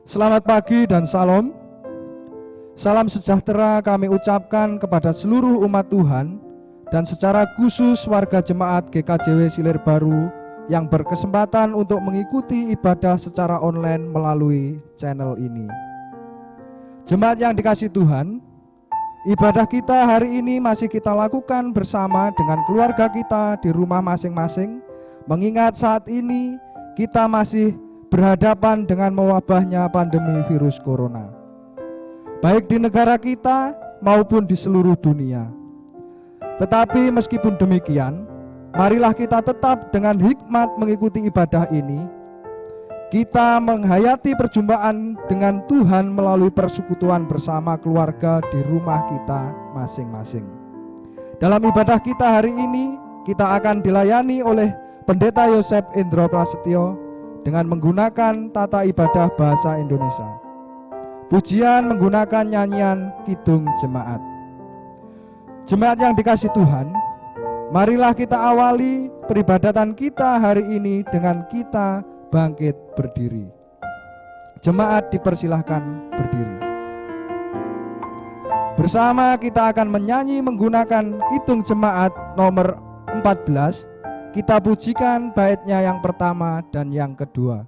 Selamat pagi dan salam. Salam sejahtera kami ucapkan kepada seluruh umat Tuhan dan secara khusus warga jemaat GKJW Silir Baru yang berkesempatan untuk mengikuti ibadah secara online melalui channel ini. Jemaat yang dikasihi Tuhan, ibadah kita hari ini masih kita lakukan bersama dengan keluarga kita di rumah masing-masing, mengingat saat ini kita masih berhadapan dengan mewabahnya pandemi virus corona, baik di negara kita maupun di seluruh dunia. Tetapi meskipun demikian, marilah kita tetap dengan hikmat mengikuti ibadah ini. Kita menghayati perjumpaan dengan Tuhan melalui persekutuan bersama keluarga di rumah kita masing-masing. Dalam ibadah kita hari ini, kita akan dilayani oleh Pendeta Yosef Indro Prasetyo dengan menggunakan tata ibadah bahasa Indonesia. Pujian menggunakan nyanyian Kidung Jemaat. Jemaat yang dikasihi Tuhan, marilah kita awali peribadatan kita hari ini dengan kita bangkit berdiri. Jemaat dipersilahkan berdiri. Bersama kita akan menyanyi menggunakan Kidung Jemaat nomor 14. Kita pujikan baitnya yang pertama dan yang kedua.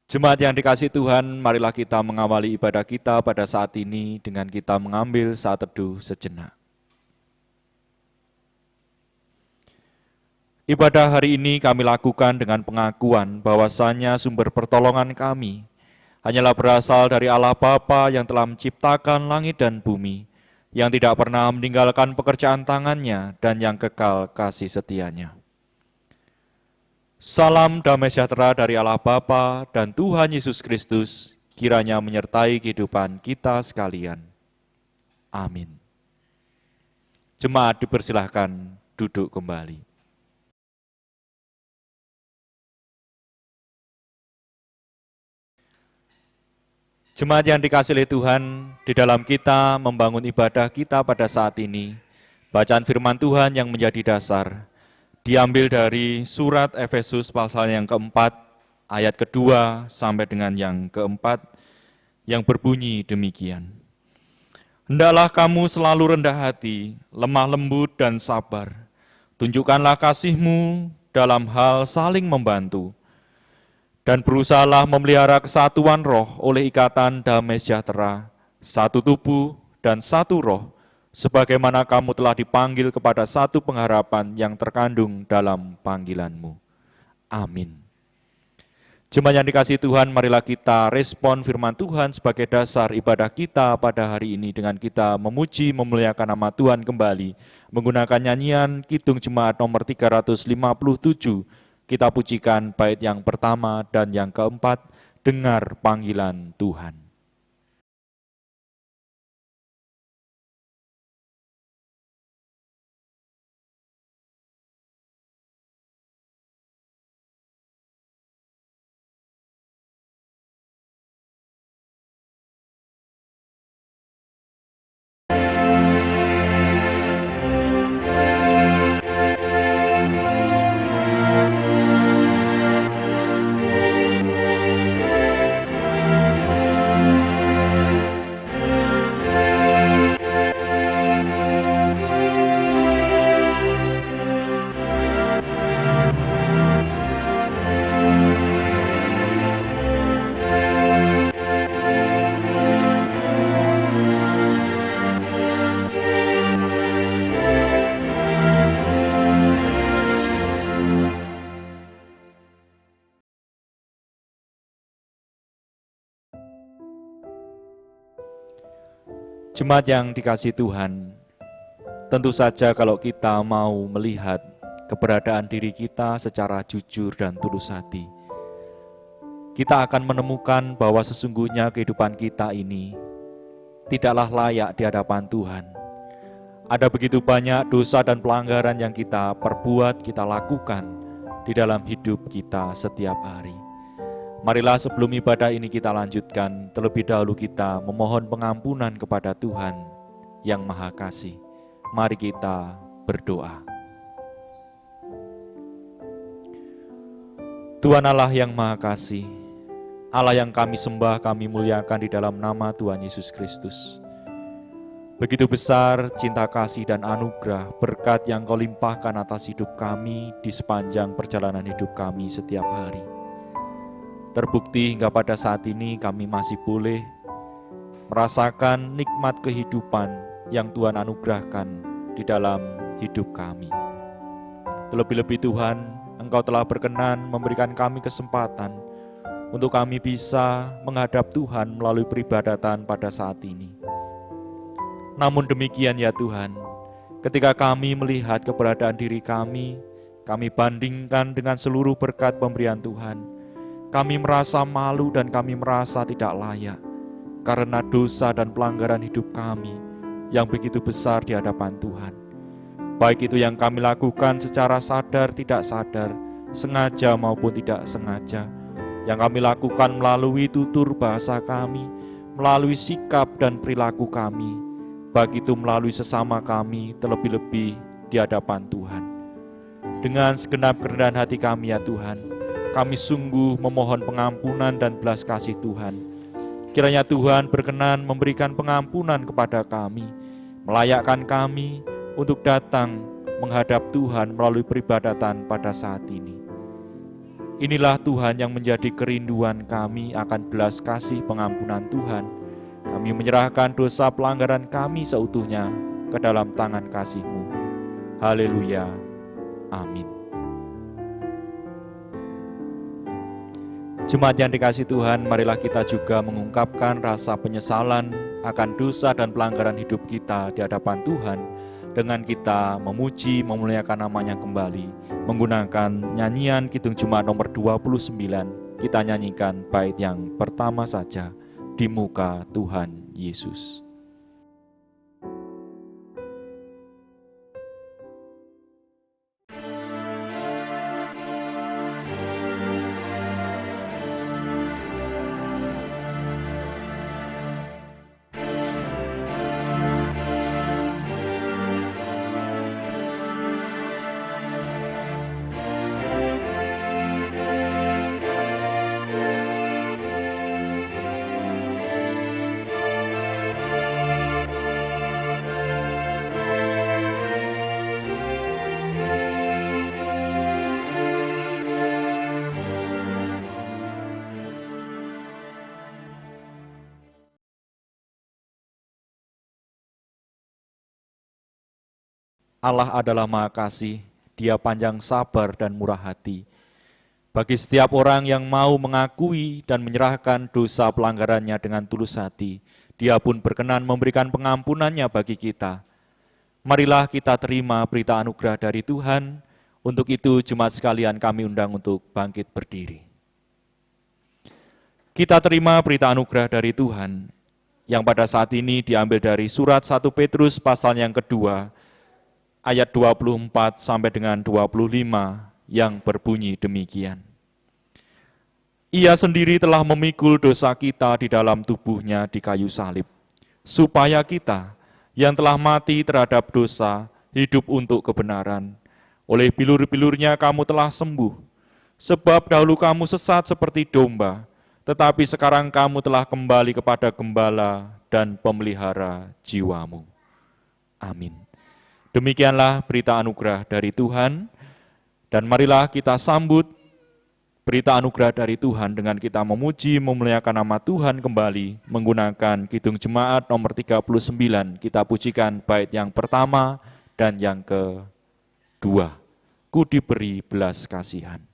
Jemaat yang dikasihi Tuhan, marilah kita mengawali ibadah kita pada saat ini dengan kita mengambil saat teduh sejenak. Ibadah hari ini kami lakukan dengan pengakuan bahwasanya sumber pertolongan kami hanyalah berasal dari Allah Bapa yang telah menciptakan langit dan bumi, yang tidak pernah meninggalkan pekerjaan tangannya dan yang kekal kasih setianya. Salam damai sejahtera dari Allah Bapa dan Tuhan Yesus Kristus, kiranya menyertai kehidupan kita sekalian. Amin. Jemaat dipersilahkan duduk kembali. Jemaat yang dikasihi Tuhan, di dalam kita membangun ibadah kita pada saat ini, bacaan firman Tuhan yang menjadi dasar diambil dari surat Efesus pasal yang keempat, ayat kedua sampai dengan yang keempat, yang berbunyi demikian. Hendaklah kamu selalu rendah hati, lemah lembut dan sabar. Tunjukkanlah kasihmu dalam hal saling membantu. Dan berusahalah memelihara kesatuan roh oleh ikatan damai sejahtera, satu tubuh dan satu roh, sebagaimana kamu telah dipanggil kepada satu pengharapan yang terkandung dalam panggilanmu. Amin. Jemaat yang dikasihi Tuhan, marilah kita respon firman Tuhan sebagai dasar ibadah kita pada hari ini dengan kita memuji, memuliakan nama Tuhan kembali, menggunakan nyanyian Kidung Jemaat nomor 357, kita pujikan bait yang pertama dan yang keempat, dengar panggilan Tuhan. Jemaat yang dikasihi Tuhan, tentu saja kalau kita mau melihat keberadaan diri kita secara jujur dan tulus hati, kita akan menemukan bahwa sesungguhnya kehidupan kita ini tidaklah layak di hadapan Tuhan. Ada begitu banyak dosa dan pelanggaran yang kita perbuat, kita lakukan di dalam hidup kita setiap hari. Marilah sebelum ibadah ini kita lanjutkan, terlebih dahulu kita memohon pengampunan kepada Tuhan yang Maha Kasih. Mari kita berdoa. Tuhan Allah yang Maha Kasih, Allah yang kami sembah, kami muliakan di dalam nama Tuhan Yesus Kristus. Begitu besar cinta kasih dan anugerah berkat yang Kau limpahkan atas hidup kami di sepanjang perjalanan hidup kami setiap hari. Terbukti hingga pada saat ini kami masih boleh merasakan nikmat kehidupan yang Tuhan anugerahkan di dalam hidup kami. Terlebih-lebih Tuhan, Engkau telah berkenan memberikan kami kesempatan untuk kami bisa menghadap Tuhan melalui peribadatan pada saat ini. Namun demikian ya Tuhan, ketika kami melihat keberadaan diri kami bandingkan dengan seluruh berkat pemberian Tuhan. Kami merasa malu dan kami merasa tidak layak karena dosa dan pelanggaran hidup kami yang begitu besar di hadapan Tuhan. Baik itu yang kami lakukan secara sadar tidak sadar, sengaja maupun tidak sengaja. Yang kami lakukan melalui tutur bahasa kami, melalui sikap dan perilaku kami, baik itu melalui sesama kami, terlebih-lebih di hadapan Tuhan. Dengan segenap kerendahan hati kami ya Tuhan, kami sungguh memohon pengampunan dan belas kasih Tuhan. Kiranya Tuhan berkenan memberikan pengampunan kepada kami, melayakkan kami untuk datang menghadap Tuhan melalui peribadatan pada saat ini. Inilah Tuhan yang menjadi kerinduan kami akan belas kasih pengampunan Tuhan. Kami menyerahkan dosa pelanggaran kami seutuhnya ke dalam tangan kasih-Mu. Haleluya. Amin. Jemaat yang dikasihi Tuhan, marilah kita juga mengungkapkan rasa penyesalan akan dosa dan pelanggaran hidup kita di hadapan Tuhan dengan kita memuji, memuliakan namanya kembali menggunakan nyanyian Kidung Jemaat nomor 29. Kita nyanyikan bait yang pertama saja, Di Muka Tuhan Yesus. Allah adalah Maha Kasih, Dia panjang sabar dan murah hati. Bagi setiap orang yang mau mengakui dan menyerahkan dosa pelanggarannya dengan tulus hati, Dia pun berkenan memberikan pengampunannya bagi kita. Marilah kita terima berita anugerah dari Tuhan. Untuk itu jemaat sekalian kami undang untuk bangkit berdiri. Kita terima berita anugerah dari Tuhan yang pada saat ini diambil dari surat 1 Petrus pasal yang kedua, ayat 24 sampai dengan 25 yang berbunyi demikian. Ia sendiri telah memikul dosa kita di dalam tubuhnya di kayu salib, supaya kita yang telah mati terhadap dosa hidup untuk kebenaran. Oleh bilur-bilurnya kamu telah sembuh, sebab dahulu kamu sesat seperti domba, tetapi sekarang kamu telah kembali kepada gembala dan pemelihara jiwamu. Amin. Demikianlah berita anugerah dari Tuhan, dan marilah kita sambut berita anugerah dari Tuhan dengan kita memuji, memuliakan nama Tuhan kembali menggunakan Kidung Jemaat nomor 39. Kita pujikan bait yang pertama dan yang kedua. Ku diberi belas kasihan.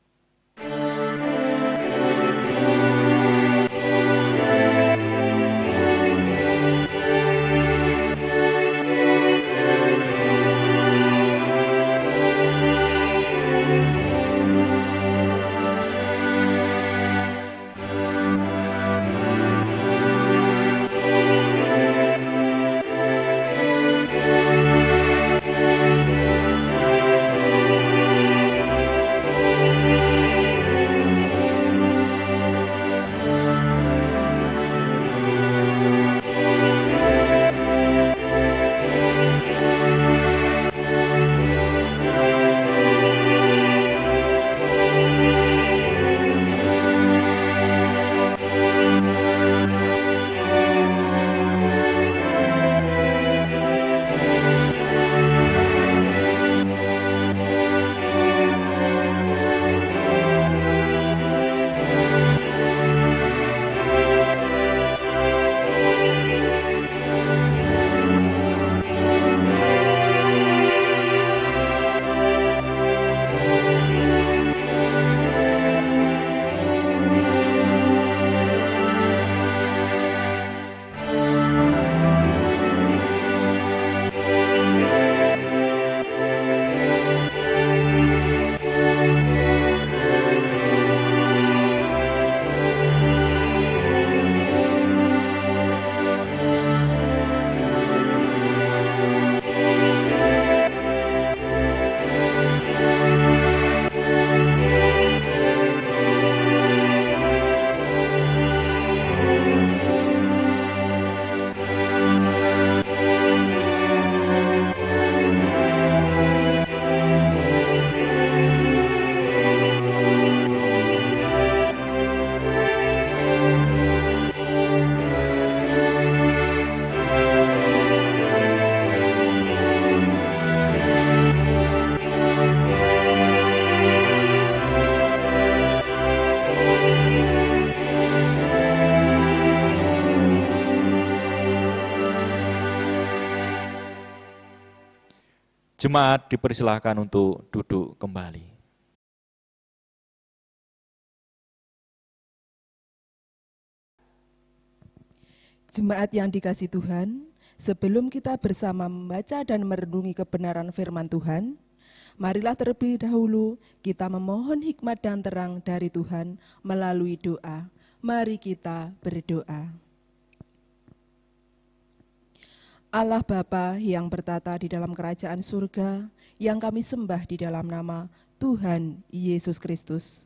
Jemaat dipersilahkan untuk duduk kembali. Jemaat yang dikasihi Tuhan, sebelum kita bersama membaca dan merenungi kebenaran firman Tuhan, marilah terlebih dahulu kita memohon hikmat dan terang dari Tuhan melalui doa. Mari kita berdoa. Allah Bapa yang bertata di dalam kerajaan surga, yang kami sembah di dalam nama Tuhan Yesus Kristus.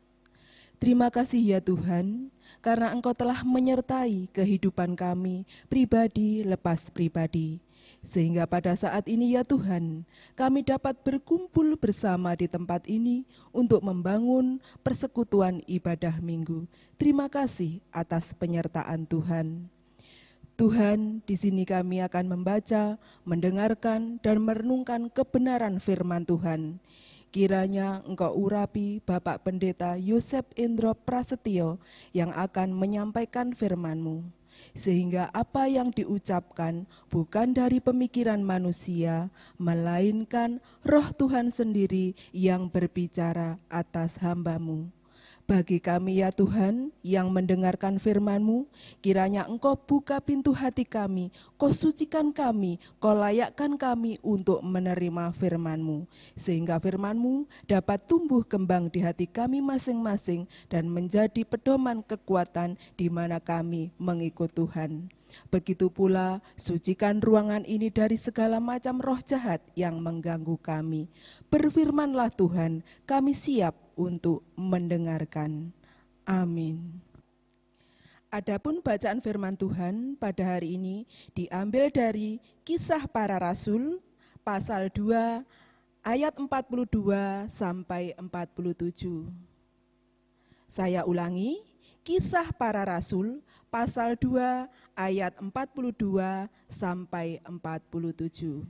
Terima kasih ya Tuhan, karena Engkau telah menyertai kehidupan kami pribadi lepas pribadi. Sehingga pada saat ini ya Tuhan, kami dapat berkumpul bersama di tempat ini untuk membangun persekutuan ibadah minggu. Terima kasih atas penyertaan Tuhan. Tuhan, di sini kami akan membaca, mendengarkan, dan merenungkan kebenaran firman Tuhan. Kiranya Engkau urapi Bapak Pendeta Yosef Indro Prasetyo yang akan menyampaikan firman-Mu, sehingga apa yang diucapkan bukan dari pemikiran manusia, melainkan Roh Tuhan sendiri yang berbicara atas hamba-Mu. Bagi kami ya Tuhan yang mendengarkan firman-Mu, kiranya Engkau buka pintu hati kami, Kau sucikan kami, Kau layakkan kami untuk menerima firman-Mu. Sehingga firman-Mu dapat tumbuh kembang di hati kami masing-masing dan menjadi pedoman kekuatan di mana kami mengikut Tuhan. Begitu pula sucikan ruangan ini dari segala macam roh jahat yang mengganggu kami. Berfirmanlah Tuhan, kami siap untuk mendengarkan. Amin. Adapun bacaan firman Tuhan pada hari ini diambil dari Kisah Para Rasul pasal 2 ayat 42 sampai 47. Saya ulangi, Kisah Para Rasul pasal 2 ayat 42 sampai 47.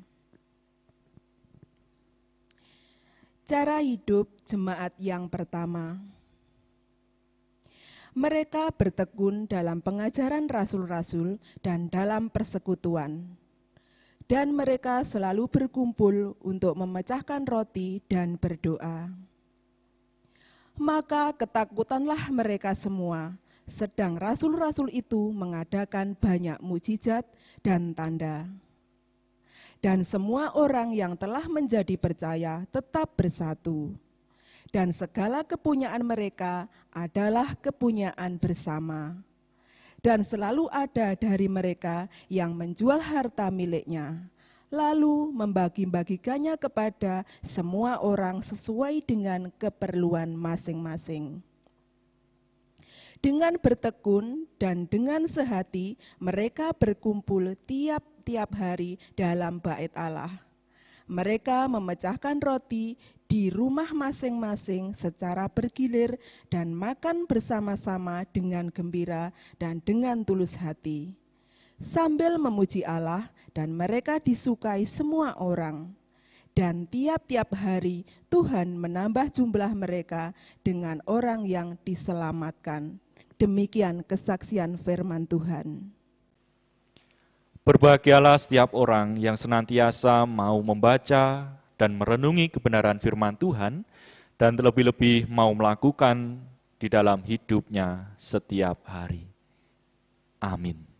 Cara hidup jemaat yang pertama. Mereka bertekun dalam pengajaran rasul-rasul dan dalam persekutuan. Dan mereka selalu berkumpul untuk memecahkan roti dan berdoa. Maka ketakutanlah mereka semua, sedang rasul-rasul itu mengadakan banyak mukjizat dan tanda. Dan semua orang yang telah menjadi percaya tetap bersatu. Dan segala kepunyaan mereka adalah kepunyaan bersama. Dan selalu ada dari mereka yang menjual harta miliknya, lalu membagi-bagikannya kepada semua orang sesuai dengan keperluan masing-masing. Dengan bertekun dan dengan sehati, mereka berkumpul tiap-tiap hari dalam bait Allah. Mereka memecahkan roti di rumah masing-masing secara bergilir dan makan bersama-sama dengan gembira dan dengan tulus hati, sambil memuji Allah, dan mereka disukai semua orang. Dan tiap-tiap hari Tuhan menambah jumlah mereka dengan orang yang diselamatkan. Demikian kesaksian firman Tuhan. Berbahagialah setiap orang yang senantiasa mau membaca dan merenungi kebenaran firman Tuhan dan terlebih-lebih mau melakukan di dalam hidupnya setiap hari. Amin.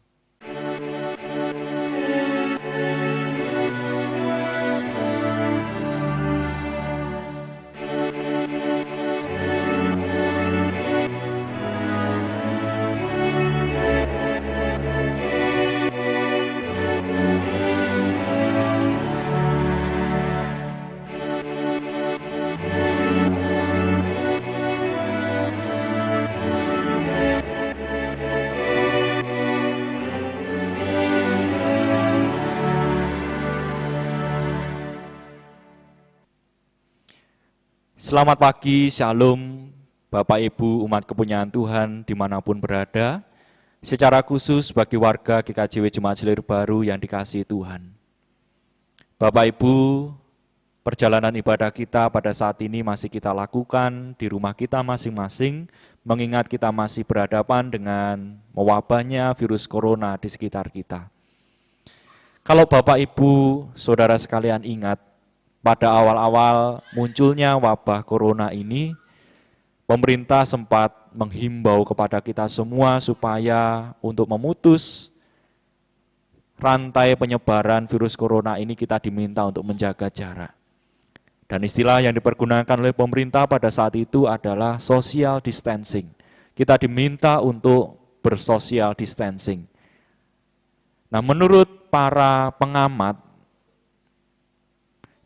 Selamat pagi, Shalom, Bapak Ibu umat kepunyaan Tuhan dimanapun berada, secara khusus bagi warga GKJW Jemaat Silir Baru yang dikasihi Tuhan. Bapak Ibu, perjalanan ibadah kita pada saat ini masih kita lakukan di rumah kita masing-masing, mengingat kita masih berhadapan dengan mewabahnya virus corona di sekitar kita. Kalau Bapak Ibu, saudara sekalian ingat, pada awal-awal munculnya wabah corona ini, pemerintah sempat menghimbau kepada kita semua supaya untuk memutus rantai penyebaran virus corona ini kita diminta untuk menjaga jarak. Dan istilah yang dipergunakan oleh pemerintah pada saat itu adalah social distancing. Kita diminta untuk bersocial distancing. Nah, menurut para pengamat,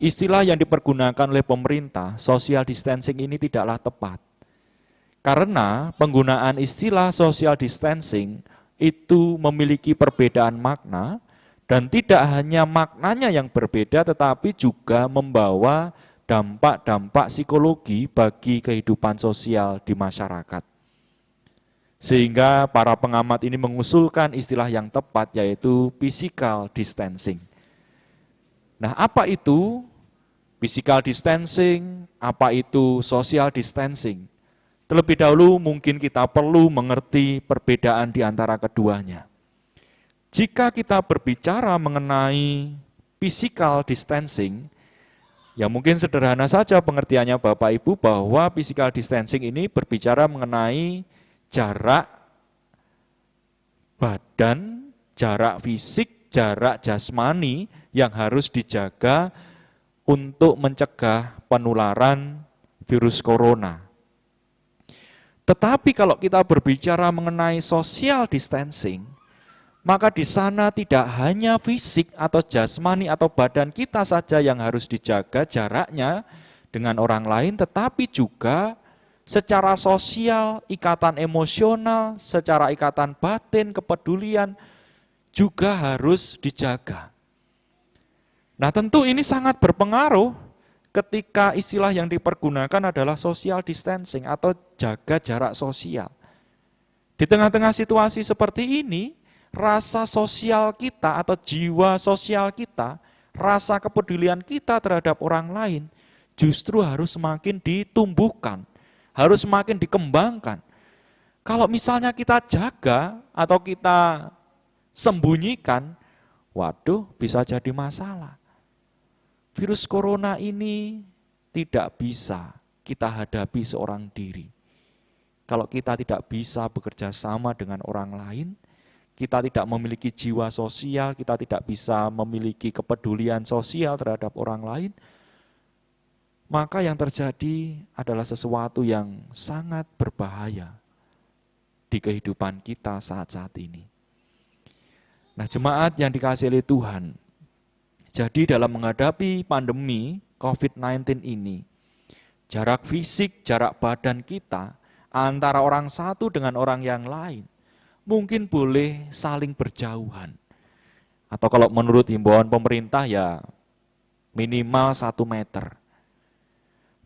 istilah yang dipergunakan oleh pemerintah, social distancing ini tidaklah tepat. Karena penggunaan istilah social distancing itu memiliki perbedaan makna, dan tidak hanya maknanya yang berbeda, tetapi juga membawa dampak-dampak psikologi bagi kehidupan sosial di masyarakat. Sehingga para pengamat ini mengusulkan istilah yang tepat, yaitu physical distancing. Nah, apa itu physical distancing, apa itu social distancing? Terlebih dahulu mungkin kita perlu mengerti perbedaan di antara keduanya. Jika kita berbicara mengenai physical distancing, ya mungkin sederhana saja pengertiannya Bapak Ibu, bahwa physical distancing ini berbicara mengenai jarak badan, jarak fisik, jarak jasmani yang harus dijaga untuk mencegah penularan virus corona. Tetapi kalau kita berbicara mengenai social distancing, maka di sana tidak hanya fisik atau jasmani atau badan kita saja yang harus dijaga jaraknya dengan orang lain, tetapi juga secara sosial, ikatan emosional, secara ikatan batin, kepedulian juga harus dijaga. Nah, tentu ini sangat berpengaruh ketika istilah yang dipergunakan adalah social distancing atau jaga jarak sosial. Di tengah-tengah situasi seperti ini, rasa sosial kita atau jiwa sosial kita, rasa kepedulian kita terhadap orang lain justru harus semakin ditumbuhkan, harus semakin dikembangkan. Kalau misalnya kita jaga atau kita sembunyikan, waduh, bisa jadi masalah. Virus corona ini tidak bisa kita hadapi seorang diri. Kalau kita tidak bisa bekerja sama dengan orang lain, kita tidak memiliki jiwa sosial, kita tidak bisa memiliki kepedulian sosial terhadap orang lain, maka yang terjadi adalah sesuatu yang sangat berbahaya di kehidupan kita saat-saat ini. Nah, jemaat yang dikasihi oleh Tuhan, jadi dalam menghadapi pandemi COVID-19 ini, jarak fisik, jarak badan kita antara orang satu dengan orang yang lain mungkin boleh saling berjauhan. Atau kalau menurut himbauan pemerintah ya minimal 1 meter.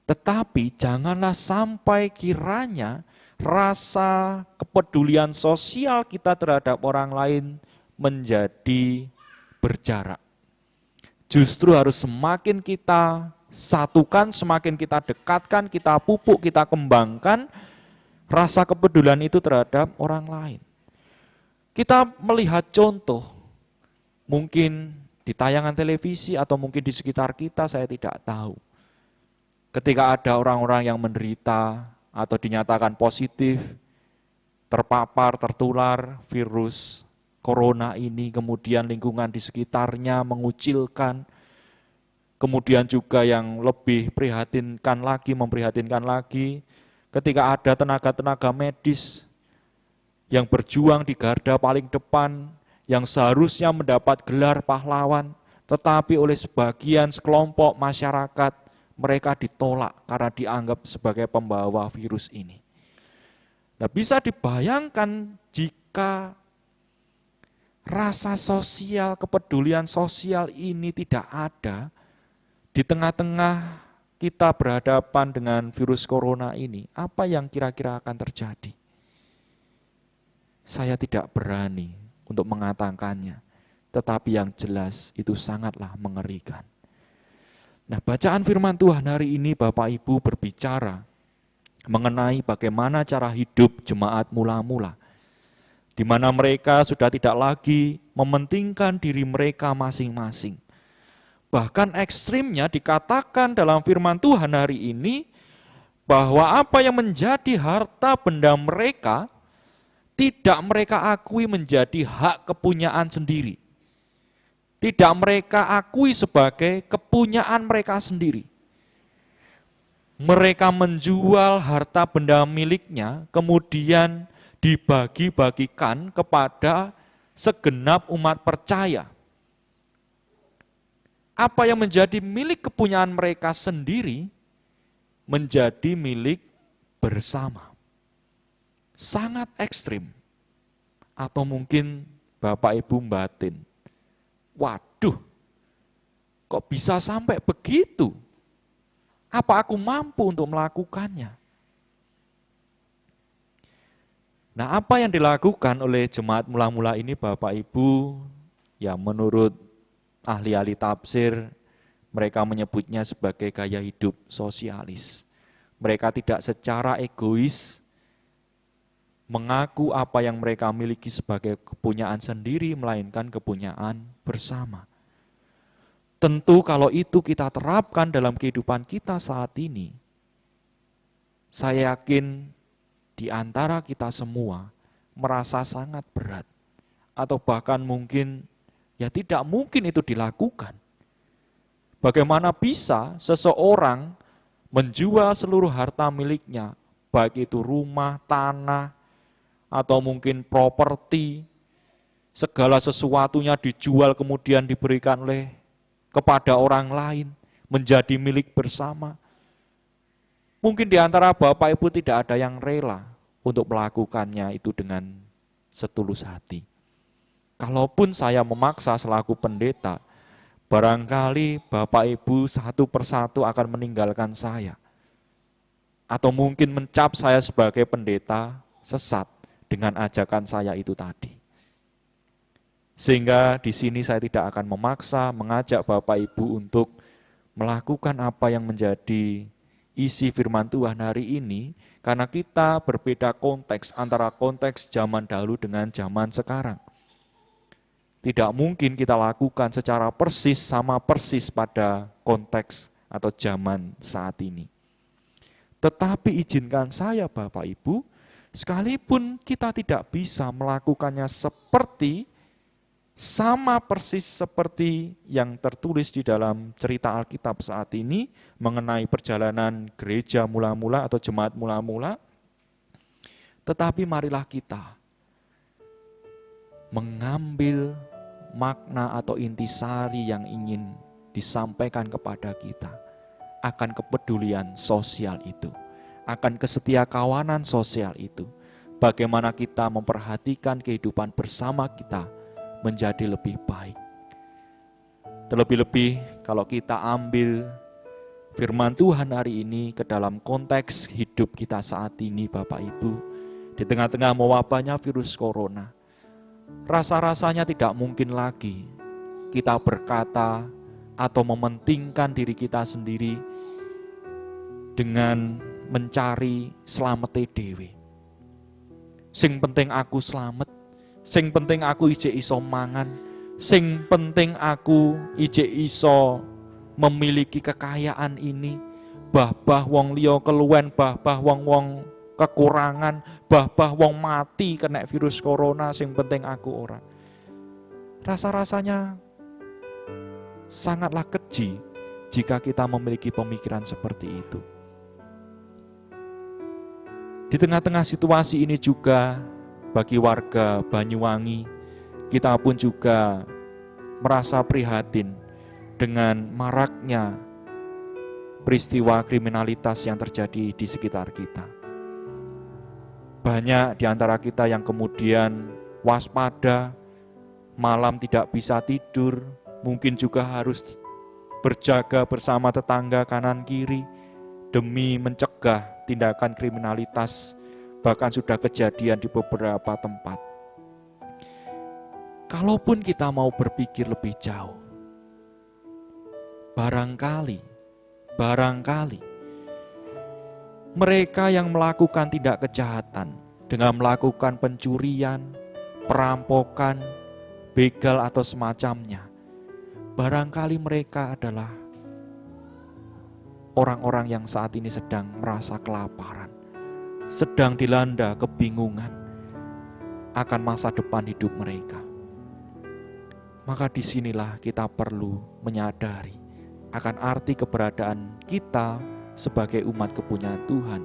Tetapi janganlah sampai kiranya rasa kepedulian sosial kita terhadap orang lain menjadi berjarak. Justru harus semakin kita satukan, semakin kita dekatkan, kita pupuk, kita kembangkan rasa kepedulian itu terhadap orang lain. Kita melihat contoh, mungkin di tayangan televisi atau mungkin di sekitar kita, saya tidak tahu. Ketika ada orang-orang yang menderita atau dinyatakan positif, terpapar, tertular virus corona ini, kemudian lingkungan di sekitarnya mengucilkan, kemudian juga yang lebih memprihatinkan lagi, ketika ada tenaga-tenaga medis yang berjuang di garda paling depan, yang seharusnya mendapat gelar pahlawan, tetapi oleh sekelompok masyarakat, mereka ditolak karena dianggap sebagai pembawa virus ini. Nah, bisa dibayangkan jika rasa sosial, kepedulian sosial ini tidak ada, di tengah-tengah kita berhadapan dengan virus corona ini, apa yang kira-kira akan terjadi? Saya tidak berani untuk mengatakannya, tetapi yang jelas itu sangatlah mengerikan. Nah, bacaan firman Tuhan hari ini Bapak Ibu berbicara mengenai bagaimana cara hidup jemaat mula-mula, di mana mereka sudah tidak lagi mementingkan diri mereka masing-masing. Bahkan ekstrimnya dikatakan dalam firman Tuhan hari ini bahwa apa yang menjadi harta benda mereka tidak mereka akui menjadi hak kepunyaan sendiri. Tidak mereka akui sebagai kepunyaan mereka sendiri. Mereka menjual harta benda miliknya, kemudian dibagi-bagikan kepada segenap umat percaya. Apa yang menjadi milik kepunyaan mereka sendiri menjadi milik bersama. Sangat ekstrim. Atau mungkin Bapak Ibu batin, waduh, kok bisa sampai begitu? Apa aku mampu untuk melakukannya? Nah, apa yang dilakukan oleh jemaat mula-mula ini Bapak Ibu, ya menurut ahli-ahli tafsir, mereka menyebutnya sebagai gaya hidup sosialis. Mereka tidak secara egois mengaku apa yang mereka miliki sebagai kepunyaan sendiri, melainkan kepunyaan bersama. Tentu kalau itu kita terapkan dalam kehidupan kita saat ini, saya yakin di antara kita semua merasa sangat berat, atau bahkan mungkin ya tidak mungkin itu dilakukan. Bagaimana bisa seseorang menjual seluruh harta miliknya, baik itu rumah, tanah, atau mungkin properti, segala sesuatunya dijual kemudian diberikan kepada orang lain, menjadi milik bersama. Mungkin di antara Bapak Ibu tidak ada yang rela untuk melakukannya itu dengan setulus hati. Kalaupun saya memaksa selaku pendeta, barangkali Bapak Ibu satu persatu akan meninggalkan saya. Atau mungkin mencap saya sebagai pendeta sesat dengan ajakan saya itu tadi. Sehingga di sini saya tidak akan memaksa mengajak Bapak Ibu untuk melakukan apa yang menjadi isi firman Tuhan hari ini, karena kita berbeda konteks antara konteks zaman dahulu dengan zaman sekarang. Tidak mungkin kita lakukan secara persis sama persis pada konteks atau zaman saat ini. Tetapi izinkan saya Bapak Ibu, sekalipun kita tidak bisa melakukannya sama persis seperti yang tertulis di dalam cerita Alkitab saat ini mengenai perjalanan gereja mula-mula atau jemaat mula-mula, tetapi marilah kita mengambil makna atau intisari yang ingin disampaikan kepada kita akan kepedulian sosial itu, akan kesetiakawanan sosial itu, bagaimana kita memperhatikan kehidupan bersama kita menjadi lebih baik. Terlebih-lebih kalau kita ambil firman Tuhan hari ini ke dalam konteks hidup kita saat ini Bapak Ibu, di tengah-tengah mewabahnya virus corona, rasa-rasanya tidak mungkin lagi kita berkata atau mementingkan diri kita sendiri dengan mencari slamete dhewe. Sing penting aku slamet, sing penting aku ijek iso mangan, sing penting aku ijek iso memiliki kekayaan ini, bah wong liya keluwen, bah wong kekurangan, bah wong mati kena virus corona, sing penting aku ora. Rasa-rasanya sangatlah keji jika kita memiliki pemikiran seperti itu. Di tengah-tengah situasi ini juga bagi warga Banyuwangi, kita pun juga merasa prihatin dengan maraknya peristiwa kriminalitas yang terjadi di sekitar kita. Banyak di antara kita yang kemudian waspada, malam tidak bisa tidur, mungkin juga harus berjaga bersama tetangga kanan kiri demi mencegah tindakan kriminalitas, bahkan sudah kejadian di beberapa tempat. Kalaupun kita mau berpikir lebih jauh, barangkali mereka yang melakukan tindak kejahatan dengan melakukan pencurian, perampokan, begal atau semacamnya, barangkali mereka adalah orang-orang yang saat ini sedang merasa kelaparan, sedang dilanda kebingungan akan masa depan hidup mereka. Maka disinilah kita perlu menyadari akan arti keberadaan kita sebagai umat kepunyaan Tuhan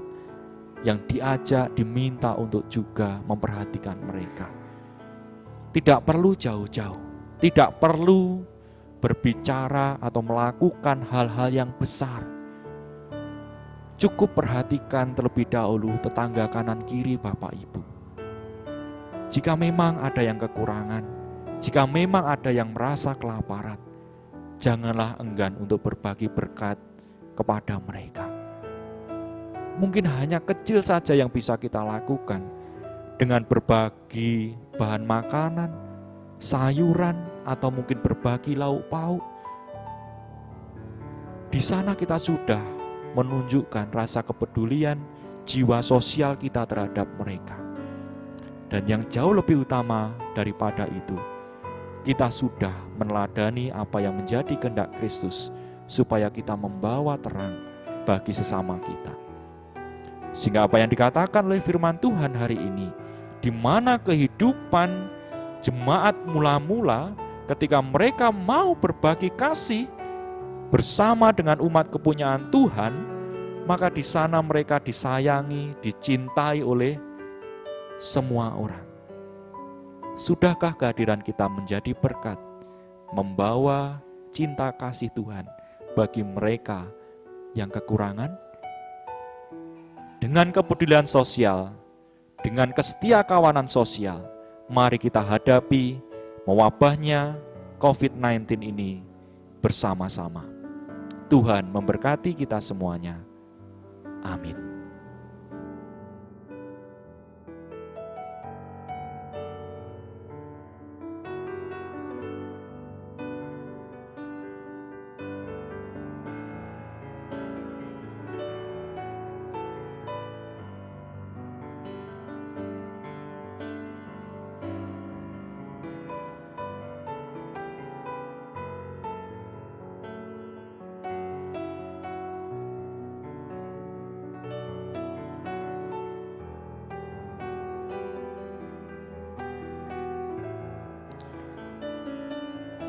yang diajak, diminta untuk juga memperhatikan mereka. Tidak perlu jauh-jauh, tidak perlu berbicara atau melakukan hal-hal yang besar. Cukup perhatikan terlebih dahulu tetangga kanan kiri Bapak Ibu. Jika memang ada yang kekurangan, jika memang ada yang merasa kelaparan, janganlah enggan untuk berbagi berkat kepada mereka. Mungkin hanya kecil saja yang bisa kita lakukan dengan berbagi bahan makanan, sayuran, atau mungkin berbagi lauk pauk. Di sana kita sudah menunjukkan rasa kepedulian, jiwa sosial kita terhadap mereka. Dan yang jauh lebih utama daripada itu, kita sudah meneladani apa yang menjadi kehendak Kristus, supaya kita membawa terang bagi sesama kita. Sehingga apa yang dikatakan oleh firman Tuhan hari ini, di mana kehidupan jemaat mula-mula ketika mereka mau berbagi kasih bersama dengan umat kepunyaan Tuhan, maka di sana mereka disayangi, dicintai oleh semua orang. Sudahkah kehadiran kita menjadi berkat, membawa cinta kasih Tuhan bagi mereka yang kekurangan? Dengan kepedulian sosial, dengan kesetia kawanan sosial, mari kita hadapi mewabahnya COVID-19 ini bersama-sama. Tuhan memberkati kita semuanya. Amin.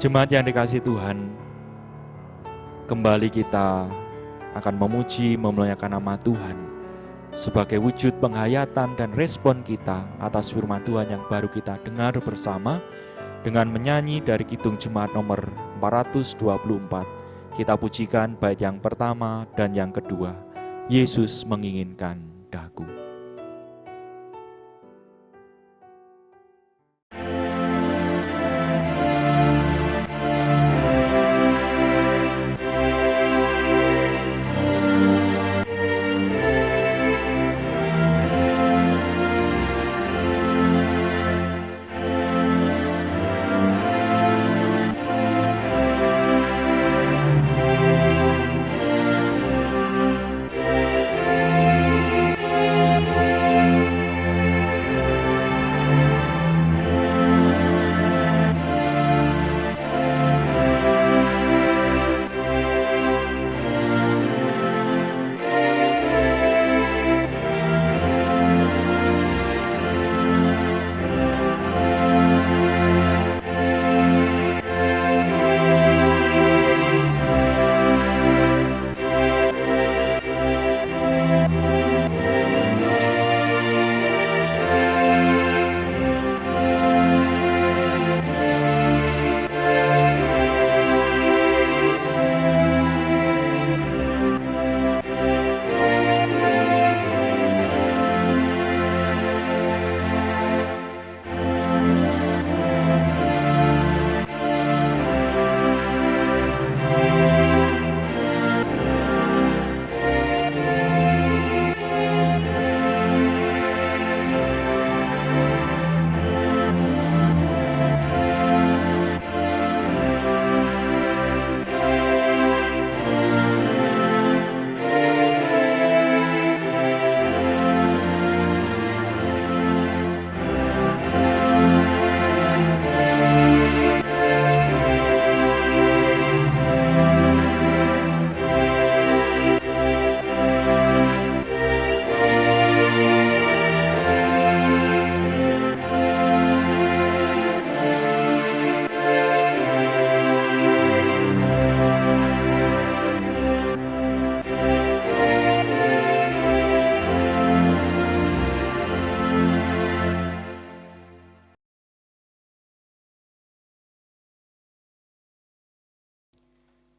Jemaat yang dikasihi Tuhan, kembali kita akan memuji, memuliakan nama Tuhan sebagai wujud penghayatan dan respon kita atas firman Tuhan yang baru kita dengar bersama dengan menyanyi dari Kidung Jemaat nomor 424. Kita pujikan bait yang pertama dan yang kedua, Yesus menginginkan daku.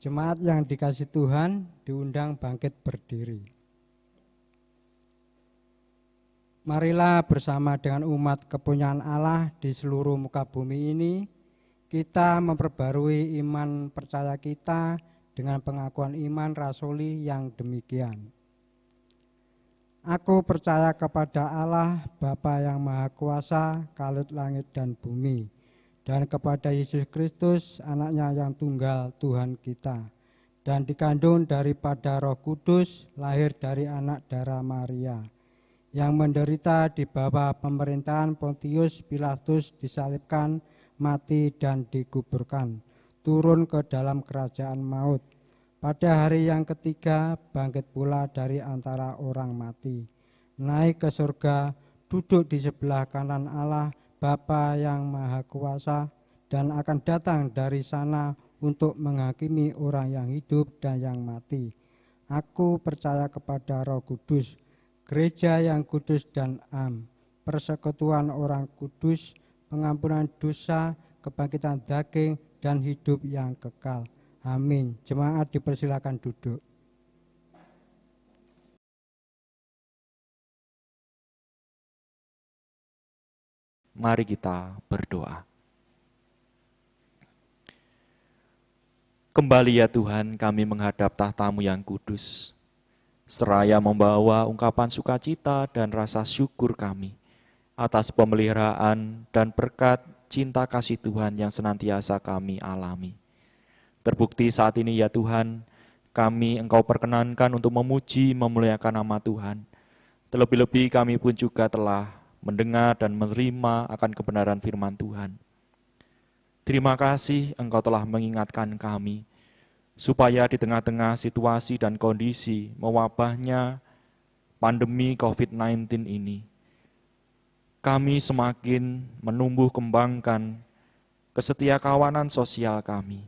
Jemaat yang dikasihi Tuhan diundang bangkit berdiri. Marilah bersama dengan umat kepunyaan Allah di seluruh muka bumi ini, kita memperbarui iman percaya kita dengan pengakuan iman rasuli yang demikian. Aku percaya kepada Allah, Bapa yang Maha Kuasa, Kalut langit dan bumi, dan kepada Yesus Kristus, anaknya yang tunggal Tuhan kita, dan dikandung daripada Roh Kudus, lahir dari anak darah Maria, yang menderita di bawah pemerintahan Pontius Pilatus, disalibkan, mati dan dikuburkan, turun ke dalam kerajaan maut. Pada hari yang ketiga bangkit pula dari antara orang mati, naik ke surga, duduk di sebelah kanan Allah Bapa yang Maha Kuasa, dan akan datang dari sana untuk menghakimi orang yang hidup dan yang mati. Aku percaya kepada Roh Kudus, gereja yang kudus dan am, persekutuan orang kudus, pengampunan dosa, kebangkitan daging, dan hidup yang kekal. Amin. Jemaat dipersilakan duduk. Mari kita berdoa. Kembali ya Tuhan, kami menghadap tahta-Mu yang kudus, seraya membawa ungkapan sukacita dan rasa syukur kami atas pemeliharaan dan berkat cinta kasih Tuhan yang senantiasa kami alami. Terbukti saat ini ya Tuhan, kami Engkau perkenankan untuk memuji, memuliakan nama Tuhan. Terlebih-lebih kami pun juga telah mendengar dan menerima akan kebenaran firman Tuhan. Terima kasih Engkau telah mengingatkan kami, supaya di tengah-tengah situasi dan kondisi mewabahnya pandemi COVID-19 ini, kami semakin menumbuh kembangkan kesetiakawanan sosial kami.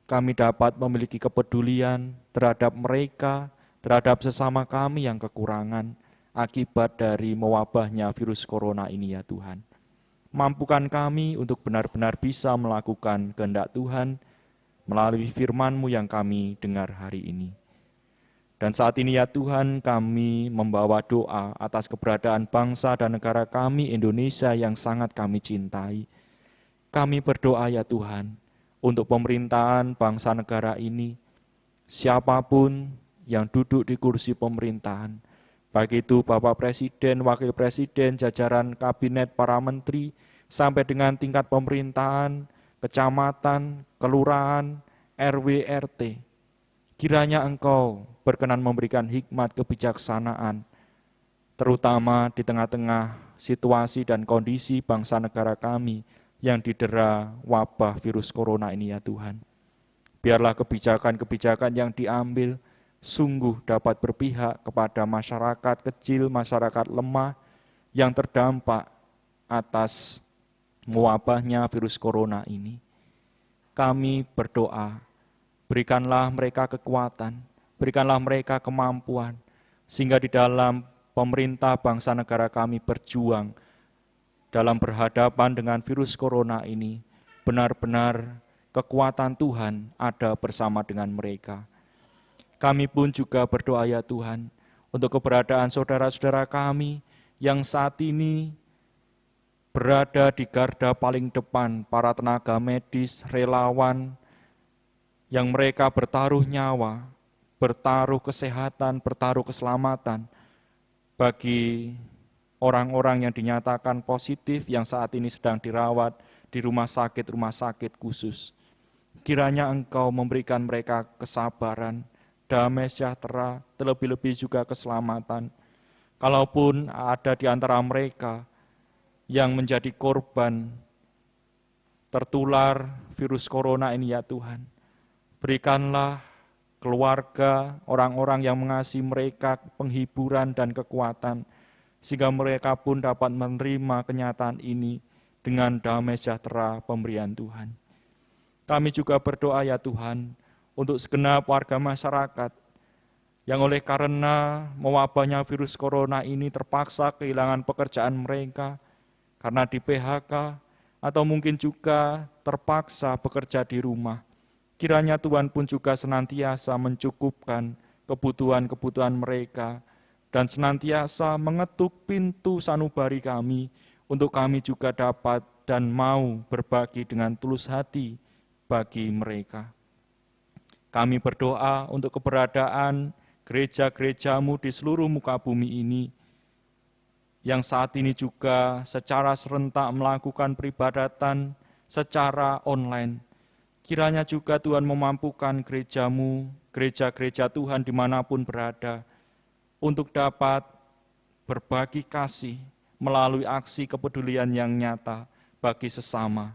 Kami dapat memiliki kepedulian terhadap mereka, terhadap sesama kami yang kekurangan akibat dari mewabahnya virus corona ini ya Tuhan. Mampukan kami untuk benar-benar bisa melakukan kehendak Tuhan melalui firman-Mu yang kami dengar hari ini. Dan saat ini ya Tuhan, kami membawa doa atas keberadaan bangsa dan negara kami Indonesia yang sangat kami cintai. Kami berdoa ya Tuhan, untuk pemerintahan bangsa negara ini, siapapun yang duduk di kursi pemerintahan, baik itu Bapak Presiden, Wakil Presiden, jajaran kabinet, para menteri, sampai dengan tingkat pemerintahan, kecamatan, kelurahan, RW, RT, kiranya Engkau berkenan memberikan hikmat kebijaksanaan, terutama di tengah-tengah situasi dan kondisi bangsa negara kami yang didera wabah virus corona ini ya Tuhan. Biarlah kebijakan-kebijakan yang diambil sungguh dapat berpihak kepada masyarakat kecil, masyarakat lemah yang terdampak atas wabahnya virus corona ini. Kami berdoa, berikanlah mereka kekuatan, berikanlah mereka kemampuan, sehingga di dalam pemerintah bangsa negara kami berjuang dalam berhadapan dengan virus corona ini, benar-benar kekuatan Tuhan ada bersama dengan mereka. Kami pun juga berdoa ya Tuhan, untuk keberadaan saudara-saudara kami yang saat ini berada di garda paling depan, para tenaga medis, relawan, yang mereka bertaruh nyawa, bertaruh kesehatan, bertaruh keselamatan bagi orang-orang yang dinyatakan positif yang saat ini sedang dirawat di rumah sakit khusus. Kiranya Engkau memberikan mereka kesabaran, damai sejahtera, terlebih-lebih juga keselamatan. Kalaupun ada di antara mereka yang menjadi korban tertular virus corona ini ya Tuhan, berikanlah keluarga, orang-orang yang mengasihi mereka penghiburan dan kekuatan, sehingga mereka pun dapat menerima kenyataan ini dengan damai sejahtera pemberian Tuhan. Kami juga berdoa ya Tuhan, untuk segenap warga masyarakat yang oleh karena mewabahnya virus corona ini terpaksa kehilangan pekerjaan mereka karena di PHK, atau mungkin juga terpaksa bekerja di rumah. Kiranya Tuhan pun juga senantiasa mencukupkan kebutuhan-kebutuhan mereka dan senantiasa mengetuk pintu sanubari kami untuk kami juga dapat dan mau berbagi dengan tulus hati bagi mereka. Kami berdoa untuk keberadaan gereja-gereja-Mu di seluruh muka bumi ini, yang saat ini juga secara serentak melakukan peribadatan secara online. Kiranya juga Tuhan memampukan gereja-Mu, gereja-gereja Tuhan dimanapun berada, untuk dapat berbagi kasih melalui aksi kepedulian yang nyata bagi sesama.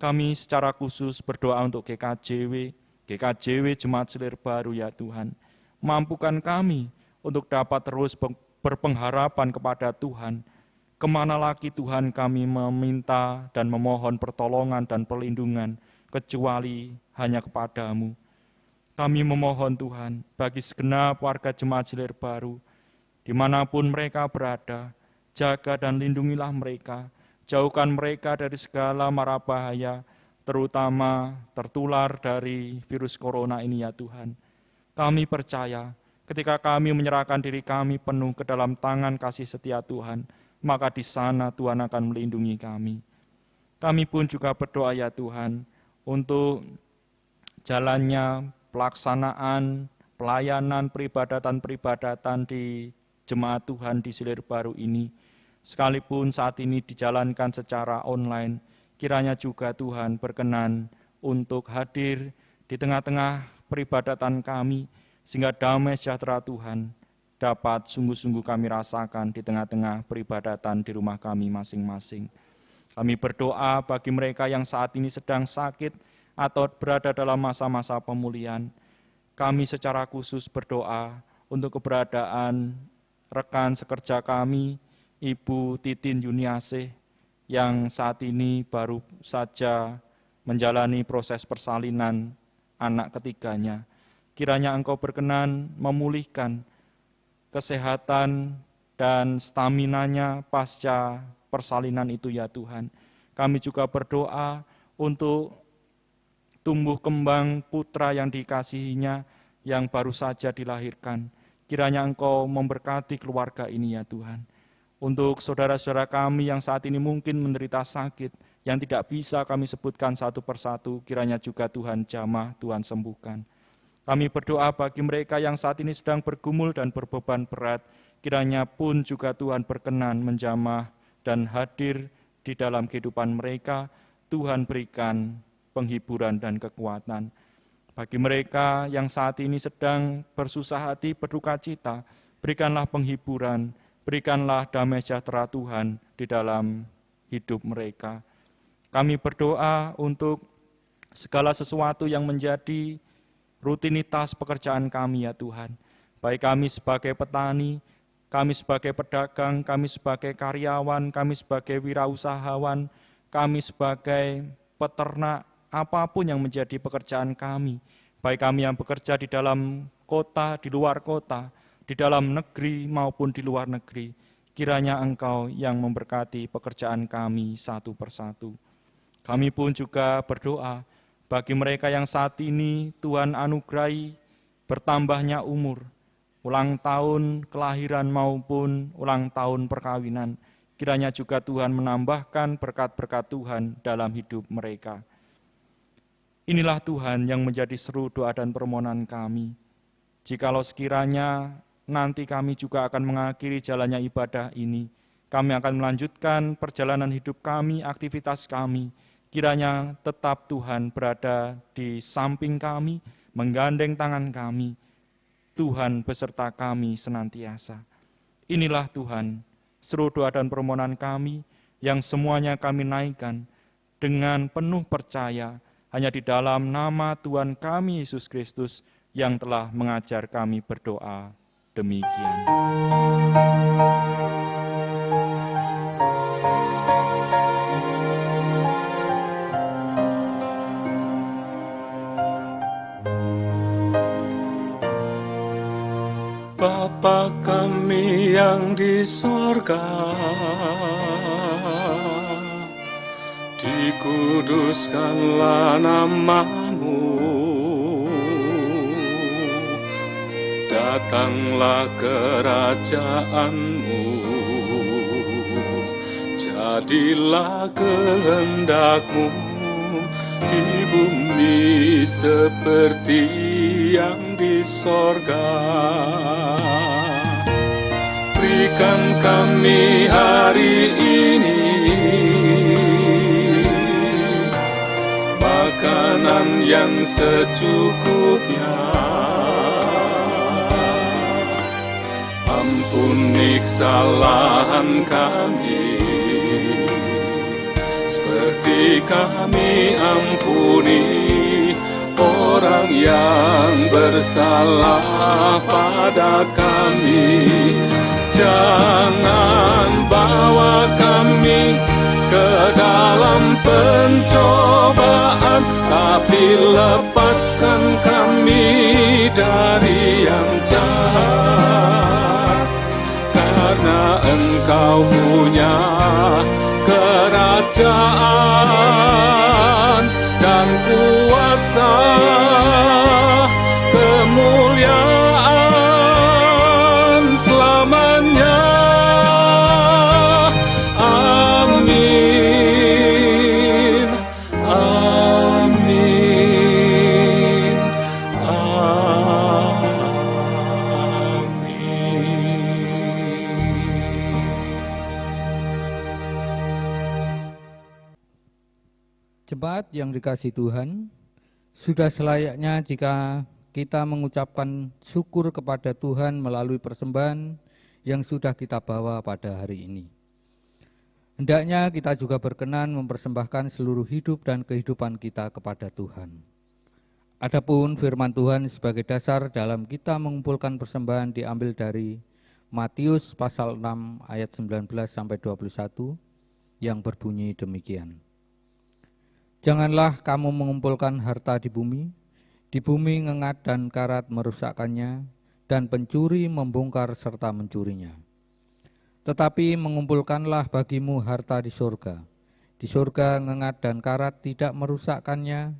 Kami secara khusus berdoa untuk GKJW Jemaat Silir Baru ya Tuhan. Mampukan kami untuk dapat terus berpengharapan kepada Tuhan. Kemana lagi Tuhan kami meminta dan memohon pertolongan dan perlindungan, kecuali hanya kepadamu. Kami memohon Tuhan, bagi segenap warga Jemaat Silir Baru, dimanapun mereka berada, jaga dan lindungilah mereka, jauhkan mereka dari segala mara bahaya, terutama tertular dari virus corona ini ya Tuhan. Kami percaya, ketika kami menyerahkan diri kami penuh ke dalam tangan kasih setia Tuhan, maka di sana Tuhan akan melindungi kami. Kami pun juga berdoa ya Tuhan, untuk jalannya pelaksanaan, pelayanan, peribadatan-peribadatan di Jemaat Tuhan di Silir Baru ini, sekalipun saat ini dijalankan secara online, kiranya juga Tuhan berkenan untuk hadir di tengah-tengah peribadatan kami, sehingga damai sejahtera Tuhan dapat sungguh-sungguh kami rasakan di tengah-tengah peribadatan di rumah kami masing-masing. Kami berdoa bagi mereka yang saat ini sedang sakit atau berada dalam masa-masa pemulihan. Kami secara khusus berdoa untuk keberadaan rekan sekerja kami, Ibu Titin Yuniasih, yang saat ini baru saja menjalani proses persalinan anak ketiganya. Kiranya Engkau berkenan memulihkan kesehatan dan staminanya pasca persalinan itu ya Tuhan. Kami juga berdoa untuk tumbuh kembang putra yang dikasihinya yang baru saja dilahirkan. Kiranya Engkau memberkati keluarga ini ya Tuhan. Untuk saudara-saudara kami yang saat ini mungkin menderita sakit, yang tidak bisa kami sebutkan satu persatu, kiranya juga Tuhan jamah, Tuhan sembuhkan. Kami berdoa bagi mereka yang saat ini sedang bergumul dan berbeban berat, kiranya pun juga Tuhan berkenan menjamah dan hadir di dalam kehidupan mereka. Tuhan berikan penghiburan dan kekuatan. Bagi mereka yang saat ini sedang bersusah hati, berduka cita, berikanlah penghiburan, berikanlah damai sejahtera Tuhan di dalam hidup mereka. Kami berdoa untuk segala sesuatu yang menjadi rutinitas pekerjaan kami ya Tuhan. Baik kami sebagai petani, kami sebagai pedagang, kami sebagai karyawan, kami sebagai wirausahawan, kami sebagai peternak, apapun yang menjadi pekerjaan kami. Baik kami yang bekerja di dalam kota, di luar kota, di dalam negeri maupun di luar negeri. Kiranya Engkau yang memberkati pekerjaan kami satu persatu. Kami pun juga berdoa bagi mereka yang saat ini Tuhan anugerahi bertambahnya umur, ulang tahun kelahiran maupun ulang tahun perkawinan. Kiranya juga Tuhan menambahkan berkat-berkat Tuhan dalam hidup mereka. Inilah Tuhan yang menjadi seru doa dan permohonan kami. Jikalau sekiranya nanti kami juga akan mengakhiri jalannya ibadah ini, kami akan melanjutkan perjalanan hidup kami, aktivitas kami. Kiranya tetap Tuhan berada di samping kami, menggandeng tangan kami. Tuhan beserta kami senantiasa. Inilah Tuhan, seru doa dan permohonan kami yang semuanya kami naikkan dengan penuh percaya hanya di dalam nama Tuhan kami Yesus Kristus yang telah mengajar kami berdoa. Demikian. Bapa kami yang di sorga, dikuduskanlah nama-Mu, datanglah kerajaanmu, jadilah kehendakmu di bumi seperti yang di sorga. Berikan kami hari ini makanan yang secukupnya. Ampuni kesalahan kami, seperti kami ampuni orang yang bersalah pada kami. Jangan bawa kami ke dalam pencobaan, tapi lepaskan kami dari yang jahat. Karena Engkau punya kerajaan dan kuasa, kemuliaan selamanya. Amin, amin, Jemaat yang dikasihi Tuhan, sudah selayaknya jika kita mengucapkan syukur kepada Tuhan melalui persembahan yang sudah kita bawa pada hari ini. Hendaknya kita juga berkenan mempersembahkan seluruh hidup dan kehidupan kita kepada Tuhan. Adapun firman Tuhan sebagai dasar dalam kita mengumpulkan persembahan diambil dari Matius pasal 6 ayat 19-21 yang berbunyi demikian. Janganlah kamu mengumpulkan harta di bumi ngengat dan karat merusakkannya, dan pencuri membongkar serta mencurinya. Tetapi mengumpulkanlah bagimu harta di surga. Di surga ngengat dan karat tidak merusakkannya,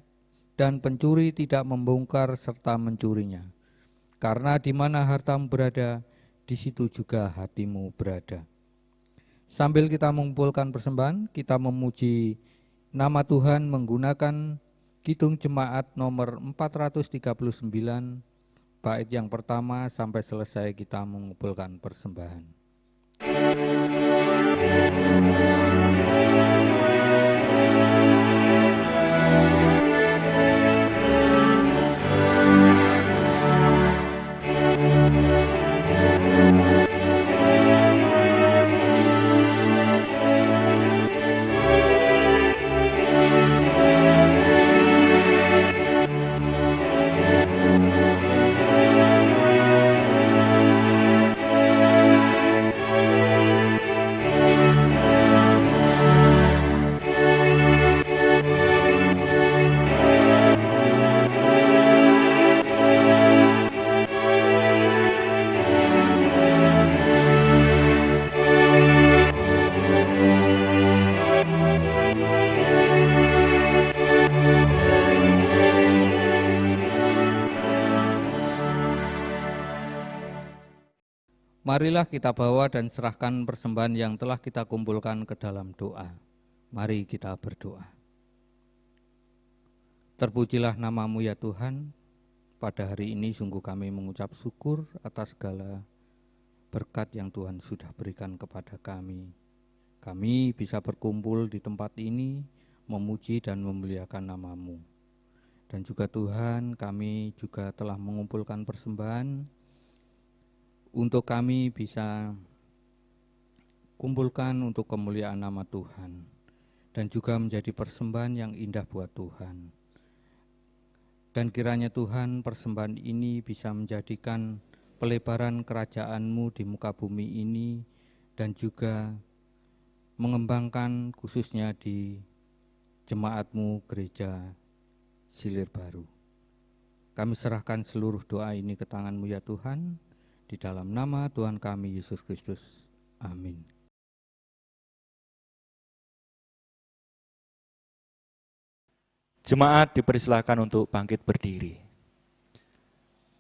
dan pencuri tidak membongkar serta mencurinya. Karena di mana hartamu berada, di situ juga hatimu berada. Sambil kita mengumpulkan persembahan, kita memuji nama Tuhan menggunakan Kidung Jemaat nomor 439, bait yang pertama sampai selesai kita mengumpulkan persembahan. Marilah kita bawa dan serahkan persembahan yang telah kita kumpulkan ke dalam doa. Mari kita berdoa. Terpujilah nama-Mu ya Tuhan. Pada hari ini sungguh kami mengucap syukur atas segala berkat yang Tuhan sudah berikan kepada kami. Kami bisa berkumpul di tempat ini, memuji dan memuliakan nama-Mu. Dan juga Tuhan, kami juga telah mengumpulkan persembahan untuk kami bisa kumpulkan untuk kemuliaan nama Tuhan dan juga menjadi persembahan yang indah buat Tuhan. Dan kiranya Tuhan, persembahan ini bisa menjadikan pelebaran kerajaan-Mu di muka bumi ini dan juga mengembangkan khususnya di jemaat-Mu Gereja Silir Baru. Kami serahkan seluruh doa ini ke tangan-Mu ya Tuhan, di dalam nama Tuhan kami Yesus Kristus. Amin. Jemaat dipersilakan untuk bangkit berdiri.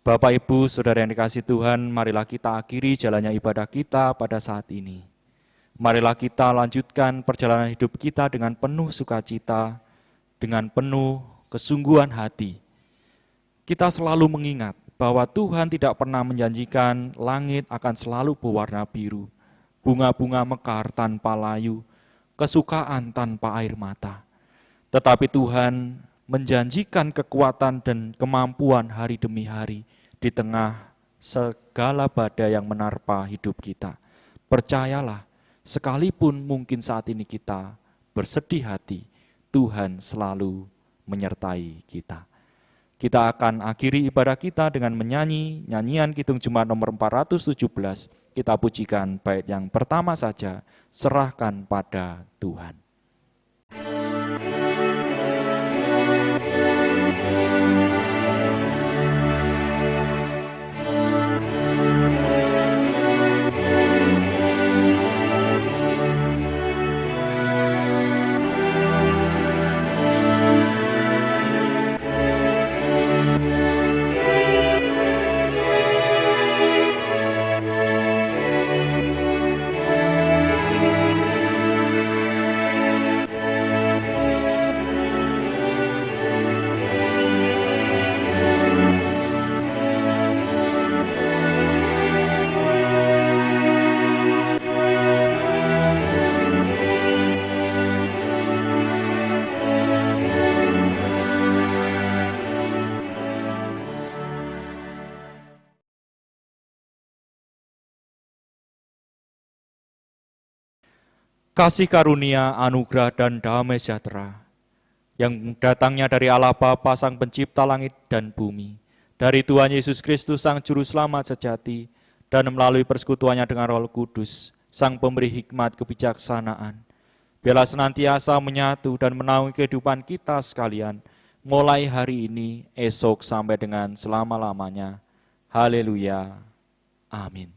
Bapak, Ibu, Saudara yang dikasihi Tuhan, marilah kita akhiri jalannya ibadah kita pada saat ini. Marilah kita lanjutkan perjalanan hidup kita dengan penuh sukacita, dengan penuh kesungguhan hati. Kita selalu mengingat bahwa Tuhan tidak pernah menjanjikan langit akan selalu berwarna biru, bunga-bunga mekar tanpa layu, kesukaan tanpa air mata. Tetapi Tuhan menjanjikan kekuatan dan kemampuan hari demi hari di tengah segala badai yang menerpa hidup kita. Percayalah, sekalipun mungkin saat ini kita bersedih hati, Tuhan selalu menyertai kita. Kita akan akhiri ibadah kita dengan menyanyi nyanyian Kidung Jemaat nomor 417. Kita pujikan bait yang pertama saja, serahkan pada Tuhan. Kasih karunia, anugerah, dan damai sejahtera yang datangnya dari Allah Bapa Sang Pencipta langit dan bumi, dari Tuhan Yesus Kristus Sang Juru Selamat sejati, dan melalui persekutuannya dengan Roh Kudus, Sang Pemberi hikmat kebijaksanaan, biarlah senantiasa menyatu dan menaungi kehidupan kita sekalian, mulai hari ini, esok, sampai dengan selama-lamanya. Haleluya. Amin.